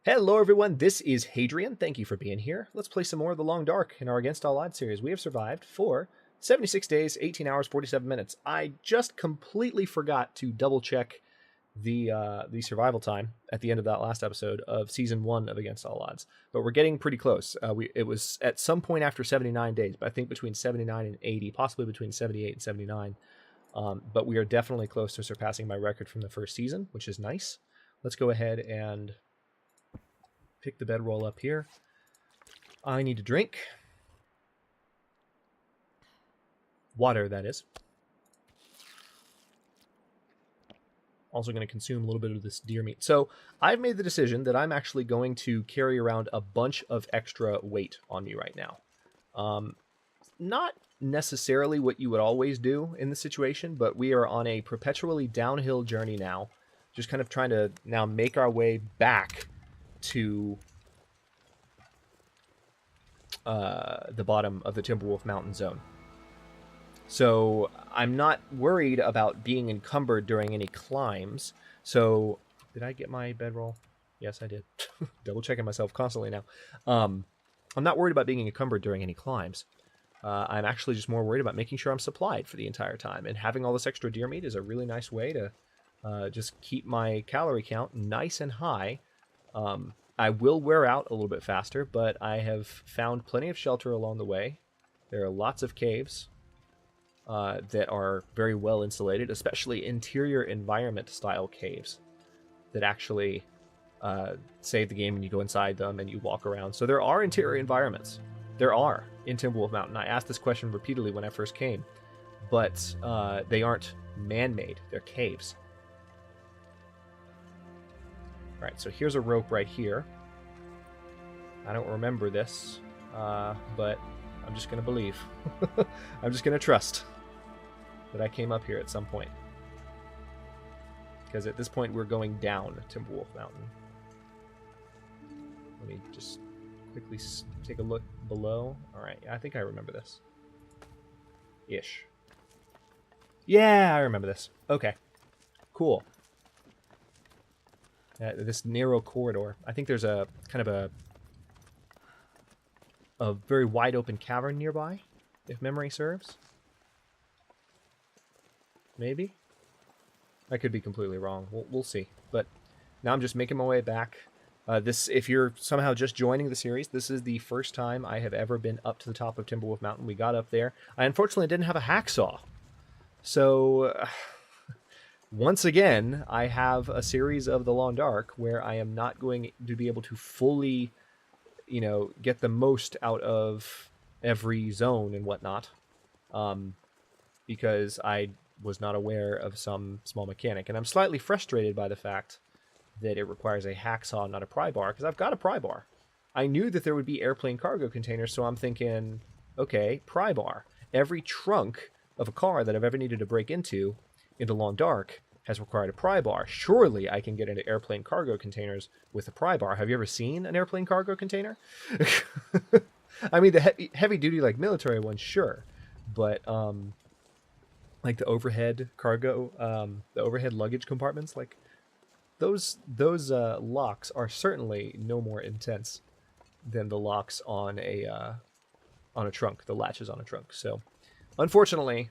Hello everyone, this is Hadrian. Thank you for being here. Let's play some more of The Long Dark in our Against All Odds series. We have survived for 76 days, 18 hours, 47 minutes. I just completely forgot to double check the survival time at the end of that last episode of Season 1 of Against All Odds. But we're getting pretty close. It was at some point after 79 days, but I think between 79 and 80, possibly between 78 and 79. But we are definitely close to surpassing my record from the first season, which is nice. Let's go ahead and pick the bedroll up here. I need to drink. Water, that is. Also going to consume a little bit of this deer meat. So I've made the decision that I'm actually going to carry around a bunch of extra weight on me right now. Not necessarily what you would always do in this situation, but we are on a perpetually downhill journey now. Just kind of trying to now make our way back to the bottom of the Timberwolf Mountain zone. So I'm not worried about being encumbered during any climbs. So did I get my bedroll? Yes, I did. Double checking myself constantly now. I'm not worried about being encumbered during any climbs. I'm actually just more worried about making sure I'm supplied for the entire time. And having all this extra deer meat is a really nice way to just keep my calorie count nice and high. I will wear out a little bit faster, but I have found plenty of shelter along the way. There are lots of caves that are very well insulated, especially interior environment style caves that actually save the game when you go inside them and you walk around. So there are interior environments. There are in Timberwolf Mountain. I asked this question repeatedly when I first came, but they aren't man-made. They're caves. All right, so here's a rope right here. I don't remember this, but I'm just going to believe. I'm just going to trust that I came up here at some point. Because at this point, we're going down Timberwolf Mountain. Let me just quickly take a look below. All right, I think I remember this. Ish. Yeah, I remember this. Okay, cool. This narrow corridor. I think there's a kind of a very wide open cavern nearby, if memory serves. Maybe? I could be completely wrong. We'll see. But now I'm just making my way back. If you're somehow just joining the series, this is the first time I have ever been up to the top of Timberwolf Mountain. We got up there. I unfortunately didn't have a hacksaw. So once again, I have a series of The Long Dark where I am not going to be able to fully, get the most out of every zone and whatnot, because I was not aware of some small mechanic. And I'm slightly frustrated by the fact that it requires a hacksaw, not a pry bar, because I've got a pry bar. I knew that there would be airplane cargo containers, so I'm thinking, okay, pry bar. Every trunk of a car that I've ever needed to break into in The Long Dark has required a pry bar. Surely I can get into airplane cargo containers with a pry bar. Have you ever seen an airplane cargo container? I mean, the heavy duty, like military ones, sure. But like the overhead cargo, the overhead luggage compartments, like those locks are certainly no more intense than the locks on a trunk, the latches on a trunk. So unfortunately,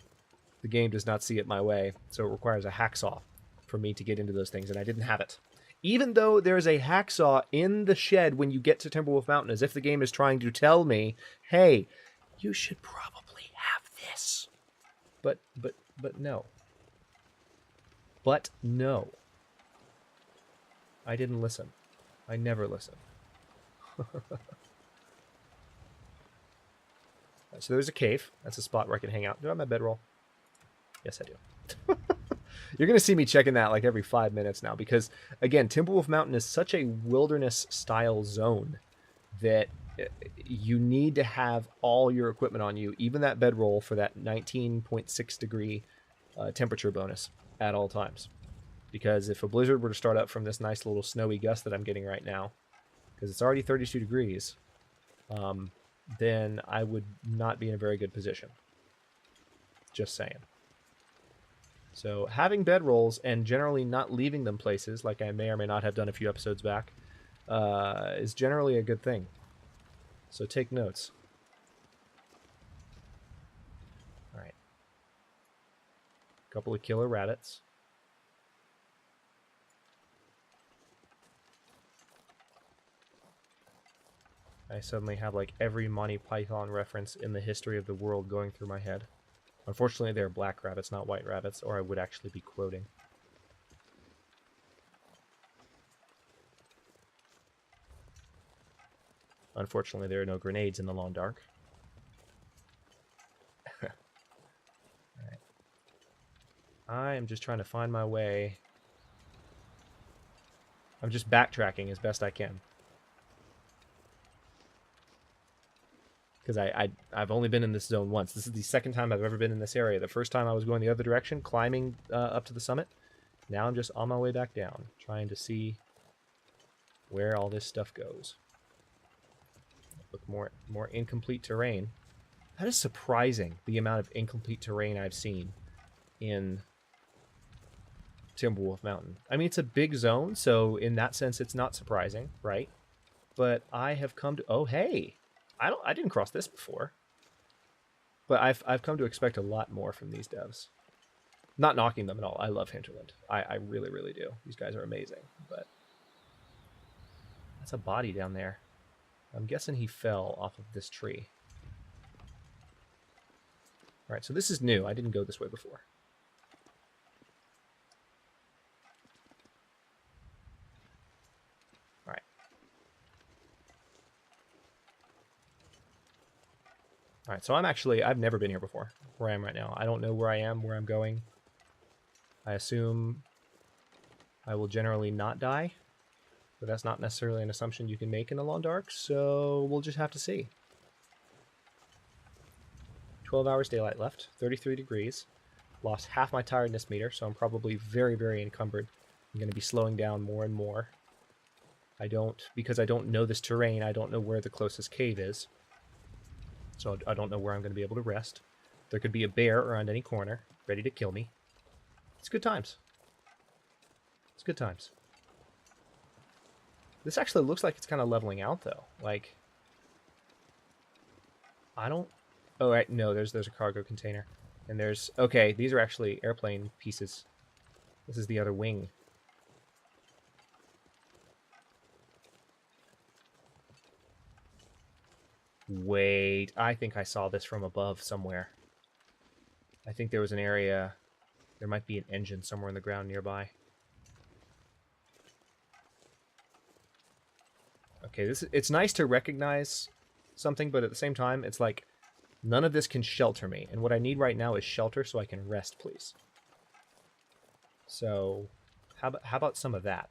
the game does not see it my way, so it requires a hacksaw for me to get into those things, and I didn't have it. Even though there's a hacksaw in the shed when you get to Timberwolf Mountain, as if the game is trying to tell me, hey, you should probably have this. But no. But no. I didn't listen. I never listen. So there's a cave. That's a spot where I can hang out. Do I have my bedroll? Yes, I do. You're going to see me checking that like every 5 minutes now because, again, Timberwolf Mountain is such a wilderness-style zone that you need to have all your equipment on you, even that bedroll for that 19.6 degree temperature bonus at all times. Because if a blizzard were to start up from this nice little snowy gust that I'm getting right now, because it's already 32 degrees, then I would not be in a very good position. Just saying. So having bedrolls and generally not leaving them places, like I may or may not have done a few episodes back, is generally a good thing. So take notes. All right. Couple of killer rabbits. I suddenly have like every Monty Python reference in the history of the world going through my head. Unfortunately, they're black rabbits, not white rabbits, or I would actually be quoting. Unfortunately, there are no grenades in the long dark. Alright. I am just trying to find my way. I'm just backtracking as best I can. Because I've only been in this zone once. This is the second time I've ever been in this area. The first time I was going the other direction, climbing up to the summit. Now I'm just on my way back down, trying to see where all this stuff goes. Look, more incomplete terrain. That is surprising, the amount of incomplete terrain I've seen in Timberwolf Mountain. I mean, it's a big zone, so in that sense, it's not surprising, right? But I have come to... Oh, hey! I didn't cross this before. But I've come to expect a lot more from these devs. Not knocking them at all. I love Hinterland. I really, really do. These guys are amazing. But that's a body down there. I'm guessing he fell off of this tree. Alright, so this is new. I didn't go this way before. Alright. Alright, so I've never been here before, where I am right now. I don't know where I am, where I'm going. I assume I will generally not die, but that's not necessarily an assumption you can make in the Long Dark, so we'll just have to see. 12 hours daylight left, 33 degrees. Lost half my tiredness meter, so I'm probably very, very encumbered. I'm going to be slowing down more and more. Because I don't know this terrain, I don't know where the closest cave is. So I don't know where I'm going to be able to rest. There could be a bear around any corner, ready to kill me. It's good times. It's good times. This actually looks like it's kind of leveling out, though. Like, I don't... Oh, right, no, there's a cargo container. And there's... Okay, these are actually airplane pieces. This is the other wing. Wait, I think I saw this from above somewhere. I think there was an area... There might be an engine somewhere in the ground nearby. Okay, it's nice to recognize something, but at the same time, it's like, none of this can shelter me. And what I need right now is shelter so I can rest, please. So, how about some of that?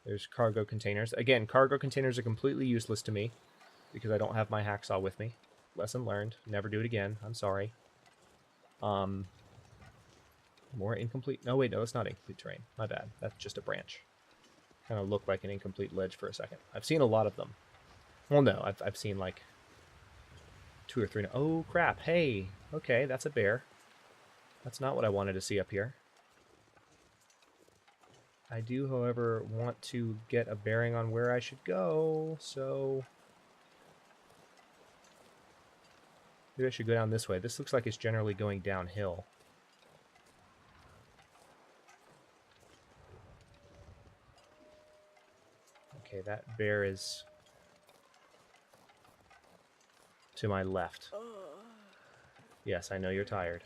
There's cargo containers. Again, cargo containers are completely useless to me because I don't have my hacksaw with me. Lesson learned. Never do it again. I'm sorry. More incomplete... No, wait, no, it's not incomplete terrain. My bad. That's just a branch. Kind of looked like an incomplete ledge for a second. I've seen a lot of them. Well, no, I've seen like 2 or 3. Oh, crap. Hey. Okay, that's a bear. That's not what I wanted to see up here. I do, however, want to get a bearing on where I should go, so... Maybe I should go down this way. This looks like it's generally going downhill. Okay, that bear is to my left. Yes, I know you're tired.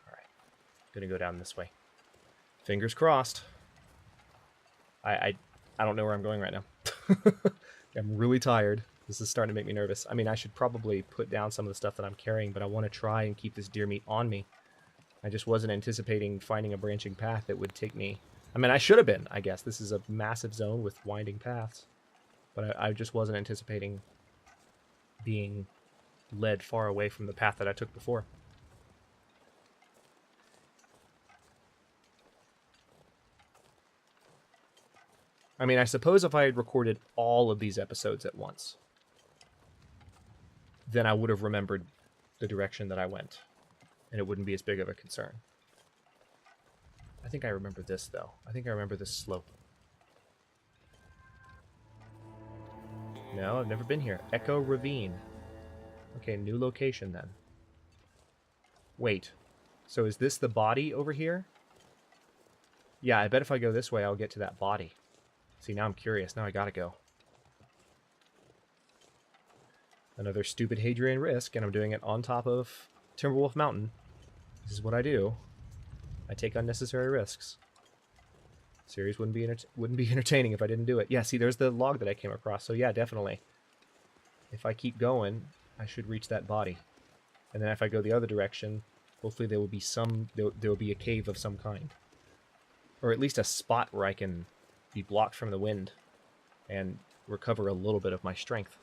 Alright. Gonna go down this way. Fingers crossed. I don't know where I'm going right now. I'm really tired. This is starting to make me nervous. I mean, I should probably put down some of the stuff that I'm carrying, but I want to try and keep this deer meat on me. I just wasn't anticipating finding a branching path that would take me... I mean, I should have been, I guess. This is a massive zone with winding paths. But I just wasn't anticipating being led far away from the path that I took before. I mean, I suppose if I had recorded all of these episodes at once, then I would have remembered the direction that I went, and it wouldn't be as big of a concern. I think I remember this, though. I think I remember this slope. No, I've never been here. Echo Ravine. Okay, new location, then. Wait. So is this the body over here? Yeah, I bet if I go this way, I'll get to that body. See, now I'm curious. Now I gotta go. Another stupid Hadrian risk, and I'm doing it on top of Timberwolf Mountain. This is what I do. I take unnecessary risks. Series wouldn't be entertaining if I didn't do it. Yeah, see, there's the log that I came across. So yeah, definitely. If I keep going, I should reach that body. And then if I go the other direction, hopefully there will be a cave of some kind. Or at least a spot where I can be blocked from the wind and recover a little bit of my strength.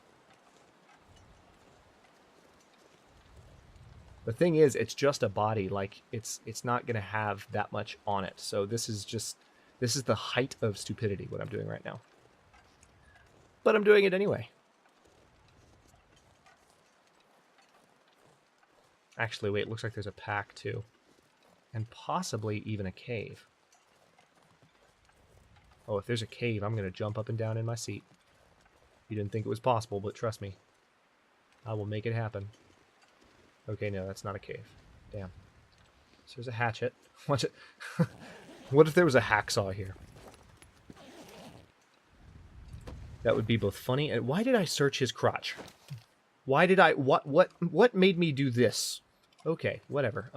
The thing is, it's just a body. Like, it's not going to have that much on it. So this is the height of stupidity, what I'm doing right now. But I'm doing it anyway. Actually, wait, it looks like there's a pack, too. And possibly even a cave. Oh, if there's a cave, I'm going to jump up and down in my seat. You didn't think it was possible, but trust me. I will make it happen. Okay, no, that's not a cave. Damn. So there's a hatchet. What if there was a hacksaw here? That would be both funny and... Why did I search his crotch? Why did I... What made me do this? Okay, whatever.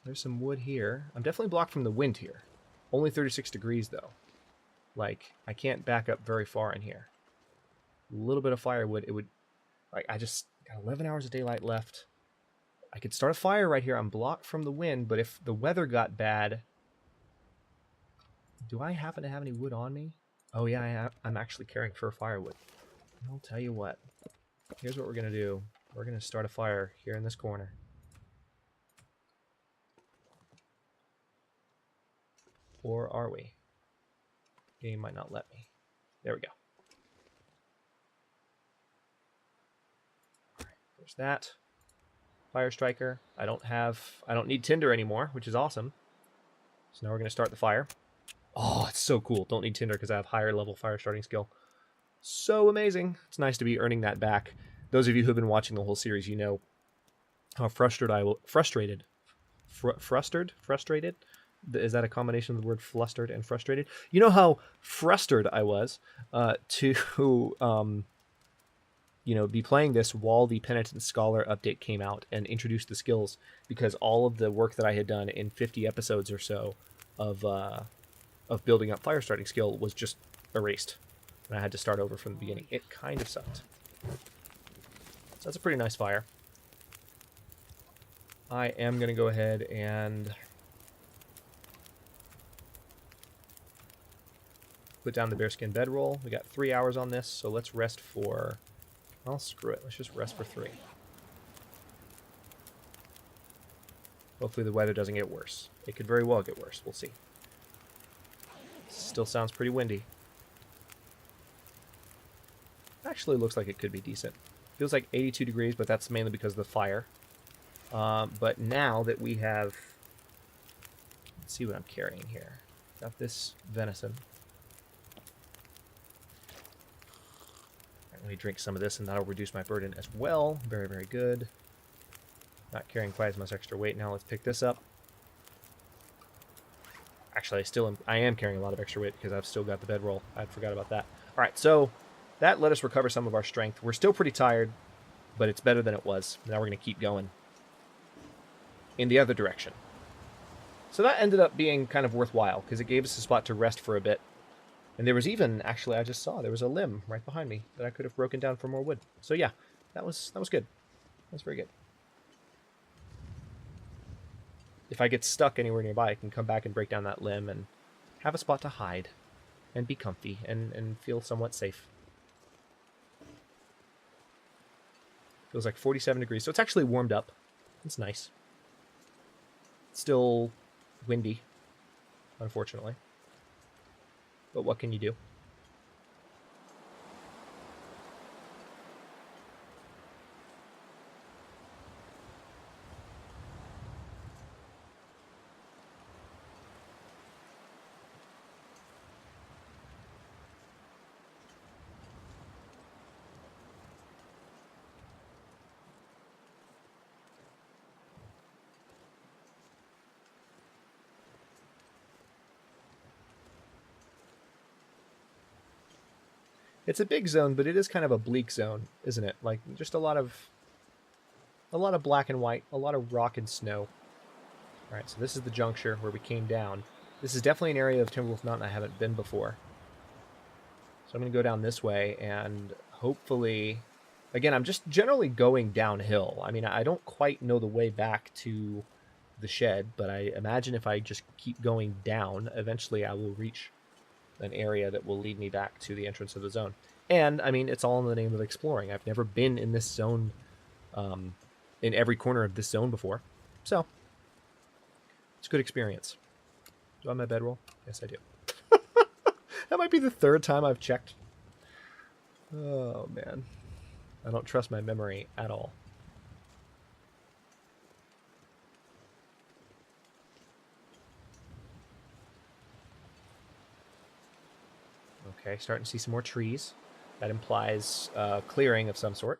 There's some wood here. I'm definitely blocked from the wind here. Only 36 degrees, though. Like, I can't back up very far in here. A little bit of firewood, it would... Like, I just got 11 hours of daylight left. I could start a fire right here. I'm blocked from the wind, but if the weather got bad... Do I happen to have any wood on me? Oh, yeah, I'm actually carrying fir firewood. I'll tell you what. Here's what we're going to do. We're going to start a fire here in this corner. Or are we? Game might not let me. There we go. Alright, there's that. Fire striker. I don't need tinder anymore, which is awesome. So now we're going to start the fire. Oh, it's so cool. Don't need tinder because I have higher level fire starting skill. So amazing. It's nice to be earning that back. Those of you who have been watching the whole series, you know how frustrated. Is that a combination of the word flustered and frustrated? You know how frustrated I was to be playing this while the Penitent Scholar update came out and introduced the skills, because all of the work that I had done in 50 episodes or so of building up fire starting skill was just erased. And I had to start over from the beginning. It kind of sucked. So that's a pretty nice fire. I am going to go ahead and put down the bearskin bedroll. We got 3 hours on this, so let's rest for... Well, screw it. Let's just rest for 3. Hopefully the weather doesn't get worse. It could very well get worse. We'll see. Still sounds pretty windy. Actually looks like it could be decent. Feels like 82 degrees, but that's mainly because of the fire. But now that we have... Let's see what I'm carrying here. Got this venison. Let me drink some of this, and that'll reduce my burden as well. Very, very good. Not carrying quite as much extra weight now. Let's pick this up. Actually, I am carrying a lot of extra weight because I've still got the bedroll. I forgot about that. All right, so that let us recover some of our strength. We're still pretty tired, but it's better than it was. Now we're going to keep going in the other direction. So that ended up being kind of worthwhile because it gave us a spot to rest for a bit. And there was even, actually, I just saw, there was a limb right behind me that I could have broken down for more wood. So yeah, that was good. That was very good. If I get stuck anywhere nearby, I can come back and break down that limb and have a spot to hide and be comfy and feel somewhat safe. Feels like 47 degrees, so it's actually warmed up. It's nice. Still windy, unfortunately. But what can you do? It's a big zone, but it is kind of a bleak zone, isn't it? Like, just a lot of black and white, a lot of rock and snow. All right, so this is the juncture where we came down. This is definitely an area of Timberwolf Mountain I haven't been before. So I'm going to go down this way, and hopefully... Again, I'm just generally going downhill. I mean, I don't quite know the way back to the shed, but I imagine if I just keep going down, eventually I will reach an area that will lead me back to the entrance of the zone. And, I mean, it's all in the name of exploring. I've never been in this zone, in every corner of this zone before. So, it's a good experience. Do I have my bedroll? Yes, I do. That might be the third time I've checked. Oh, man. I don't trust my memory at all. Okay, starting to see some more trees. That implies clearing of some sort.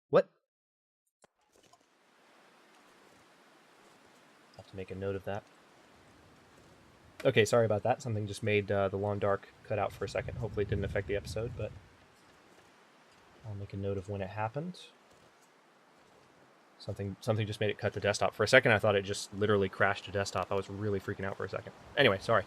What? Have to make a note of that. Okay, sorry about that. Something just made the lawn dark cut out for a second. Hopefully it didn't affect the episode, but I'll make a note of when it happened. Something just made it cut the desktop. For a second, I thought it just literally crashed the desktop. I was really freaking out for a second. Anyway, sorry.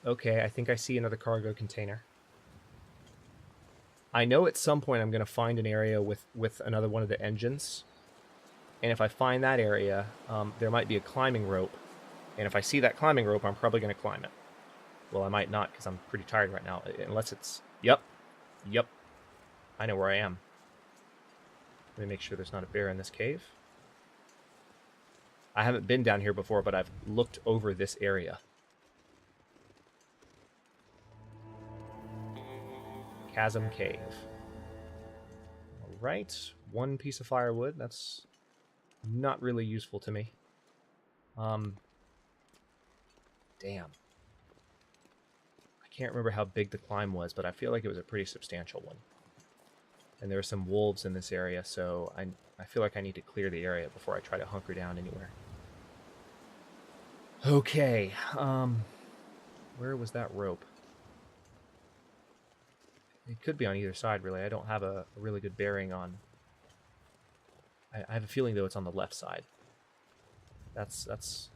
Okay, I think I see another cargo container. I know at some point I'm going to find an area with another one of the engines. And if I find that area, there might be a climbing rope. And if I see that climbing rope, I'm probably going to climb it. Well, I might not because I'm pretty tired right now. Unless it's... Yep. I know where I am. Let me make sure there's not a bear in this cave. I haven't been down here before, but I've looked over this area. Chasm Cave. Alright, one piece of firewood. That's not really useful to me. Damn. I can't remember how big the climb was, but I feel like it was a pretty substantial one. And there are some wolves in this area, so I feel like I need to clear the area before I try to hunker down anywhere. Okay, where was that rope? It could be on either side, really. I don't have a really good bearing on... I have a feeling, though, it's on the left side. That's... There's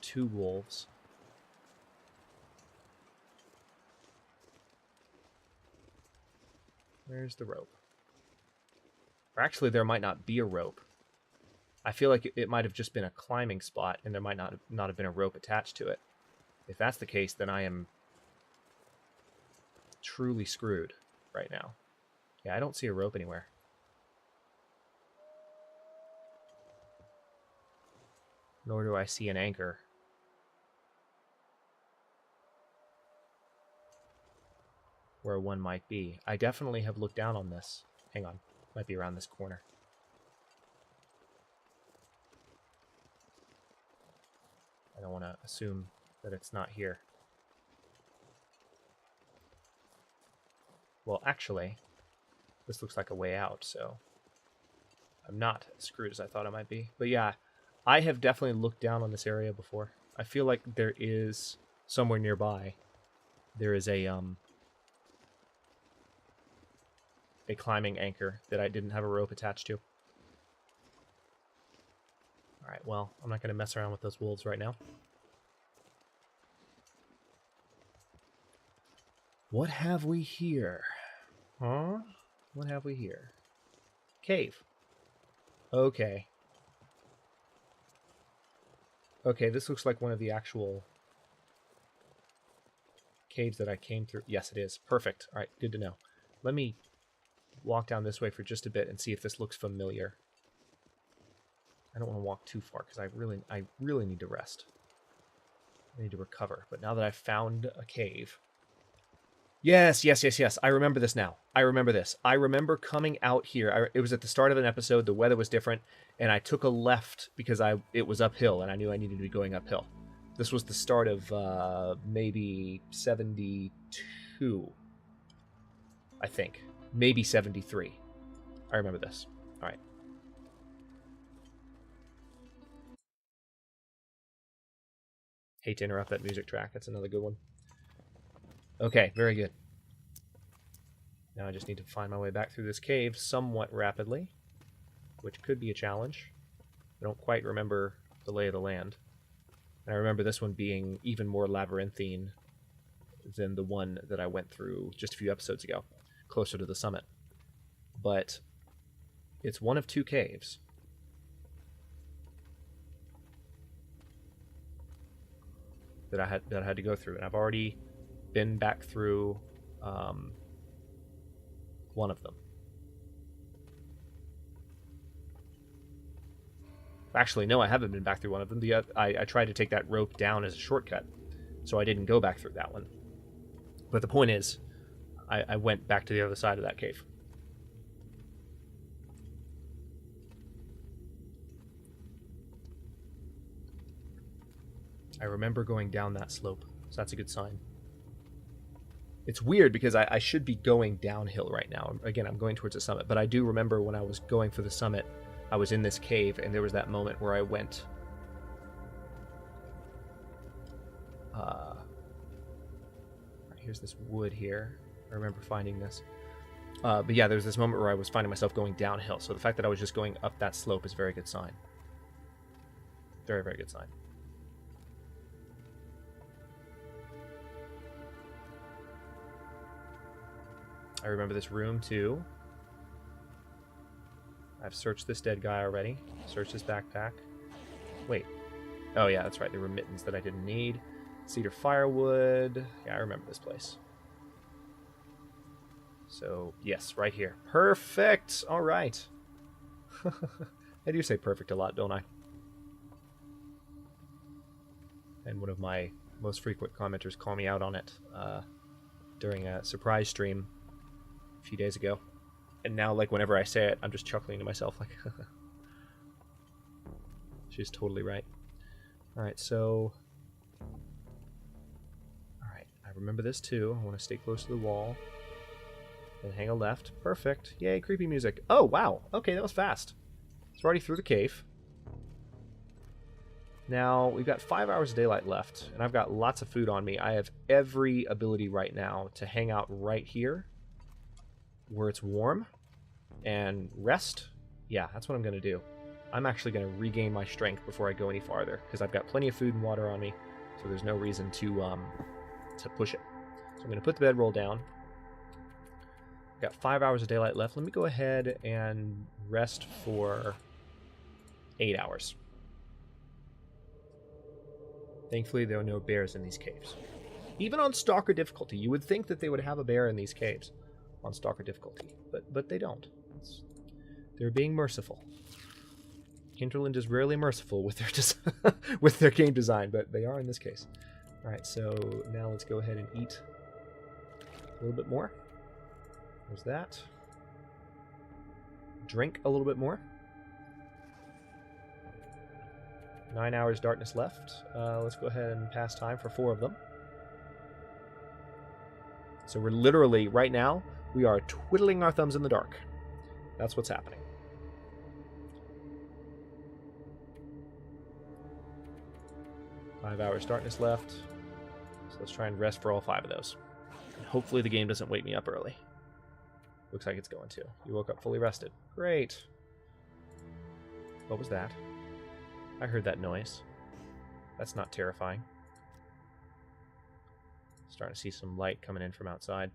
two wolves. Where's the rope? Or actually, there might not be a rope. I feel like it might have just been a climbing spot, and there might not have been a rope attached to it. If that's the case, then I am truly screwed right now. Yeah, I don't see a rope anywhere. Nor do I see an anchor. Where one might be. I definitely have looked down on this. Hang on. Might be around this corner. I don't want to assume that it's not here. Well, actually, this looks like a way out, so I'm not as screwed as I thought I might be. But yeah, I have definitely looked down on this area before. I feel like there is somewhere nearby. There is a climbing anchor that I didn't have a rope attached to. Alright, well, I'm not going to mess around with those wolves right now. What have we here? Huh? What have we here? Cave. Okay. Okay, this looks like one of the actual caves that I came through. Yes, it is. Perfect. Alright, good to know. Let me walk down this way for just a bit and see if this looks familiar. I don't want to walk too far because I really need to rest. I need to recover. But now that I've found a cave, Yes, yes, yes, yes. I remember this now. I remember this. I remember coming out here. It was at the start of an episode. The weather was different, and I took a left because it was uphill, and I knew I needed to be going uphill. This was the start of maybe 72, I think. Maybe 73. I remember this. All right. Hate to interrupt that music track. That's another good one. Okay, very good. Now I just need to find my way back through this cave somewhat rapidly, which could be a challenge. I don't quite remember the lay of the land. And I remember this one being even more labyrinthine than the one that I went through just a few episodes ago, closer to the summit. But it's one of two caves. That I had to go through, and I've already been back through one of them. Actually, no, I haven't been back through one of them. I tried to take that rope down as a shortcut, so I didn't go back through that one. But the point is, I went back to the other side of that cave. I remember going down that slope, so that's a good sign. It's weird because I should be going downhill right now. Again, I'm going towards the summit, but I do remember when I was going for the summit, I was in this cave, and there was that moment where I went... here's this wood here. I remember finding this. But yeah, there was this moment where I was finding myself going downhill, so the fact that I was just going up that slope is a very good sign. Very, very good sign. I remember this room, too. I've searched this dead guy already. Searched his backpack. Wait. Oh, yeah, that's right. There were mittens that I didn't need. Cedar firewood. Yeah, I remember this place. So, yes, right here. Perfect! All right. I do say perfect a lot, don't I? And one of my most frequent commenters called me out on it during a surprise stream a few days ago, and now, like, whenever I say it, I'm just chuckling to myself, like, she's totally right. Alright, so... Alright, I remember this too. I want to stay close to the wall. And hang a left. Perfect. Yay, creepy music. Oh, wow. Okay, that was fast. It's already through the cave. Now, we've got 5 hours of daylight left, and I've got lots of food on me. I have every ability right now to hang out right here, where it's warm, and rest. Yeah, that's what I'm going to do. I'm actually going to regain my strength before I go any farther, because I've got plenty of food and water on me, so there's no reason to push it. So I'm going to put the bedroll down. Got 5 hours of daylight left. Let me go ahead and rest for 8 hours. Thankfully, there are no bears in these caves. Even on Stalker difficulty, you would think that they would have a bear in these caves on Stalker difficulty, but they don't. They're being merciful. Hinterland is rarely merciful with their with their game design, but they are in this case. All right, so now let's go ahead and eat a little bit more. There's that. Drink a little bit more. 9 hours darkness left. Let's go ahead and pass time for 4 of them. So we're literally, right now, we are twiddling our thumbs in the dark. That's what's happening. Five hours darkness left. So let's try and rest for all 5 of those. And hopefully the game doesn't wake me up early. Looks like it's going to. You woke up fully rested. Great. What was that? I heard that noise. That's not terrifying. Starting to see some light coming in from outside.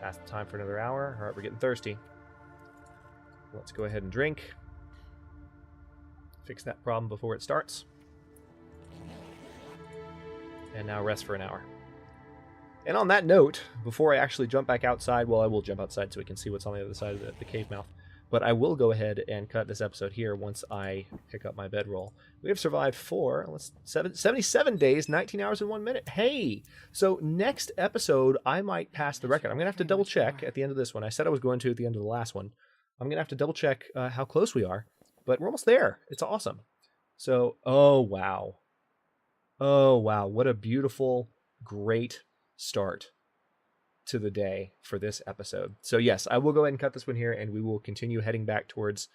Past the time for another hour. Alright, we're getting thirsty. Let's go ahead and drink. Fix that problem before it starts. And now rest for an hour. And on that note, before I actually jump back outside, well, I will jump outside so we can see what's on the other side of the cave mouth. But I will go ahead and cut this episode here once I pick up my bedroll. We have survived 77 days, 19 hours, and 1 minute. Hey! So next episode, I might pass the record. I'm going to have to double check at the end of this one. I said I was going to at the end of the last one. I'm going to have to double check how close we are. But we're almost there. It's awesome. So, oh, wow. Oh, wow. What a beautiful, great start to the day for this episode. So yes, I will go ahead and cut this one here, and we will continue heading back towards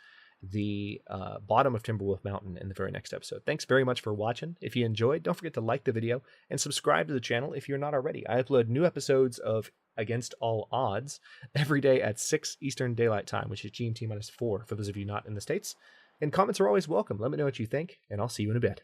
the bottom of Timberwolf Mountain in the very next episode. Thanks very much for watching. If you enjoyed, don't forget to like the video and subscribe to the channel if you're not already. I upload new episodes of Against All Odds every day at 6 Eastern Daylight Time, which is GMT -4 for those of you not in the States. And comments are always welcome. Let me know what you think, and I'll see you in a bit.